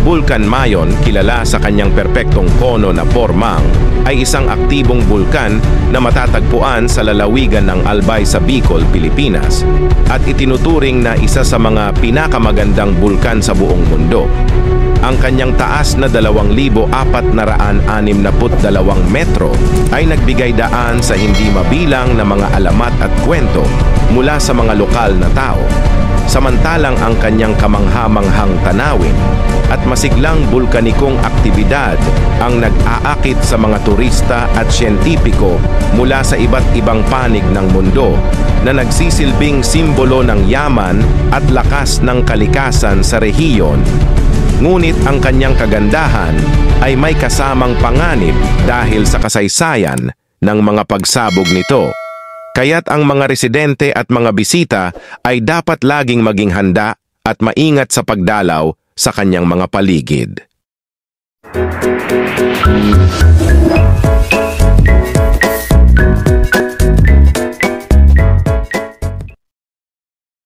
Bulkan Mayon, kilala sa kanyang perpektong kono na formang, ay isang aktibong bulkan na matatagpuan sa lalawigan ng Albay sa Bicol, Pilipinas, at itinuturing na isa sa mga pinakamagandang bulkan sa buong mundo. Ang kanyang taas na 2,462 metro ay nagbigay daan sa hindi mabilang na mga alamat at kwento mula sa mga lokal na tao. Samantalang ang kanyang kamangha-manghang tanawin at masiglang bulkanikong aktibidad ang nag-aakit sa mga turista at siyentipiko mula sa iba't ibang panig ng mundo na nagsisilbing simbolo ng yaman at lakas ng kalikasan sa rehiyon. Ngunit ang kanyang kagandahan ay may kasamang panganib dahil sa kasaysayan ng mga pagsabog nito. Kaya't ang mga residente at mga bisita ay dapat laging maging handa at maingat sa pagdalaw sa kanyang mga paligid.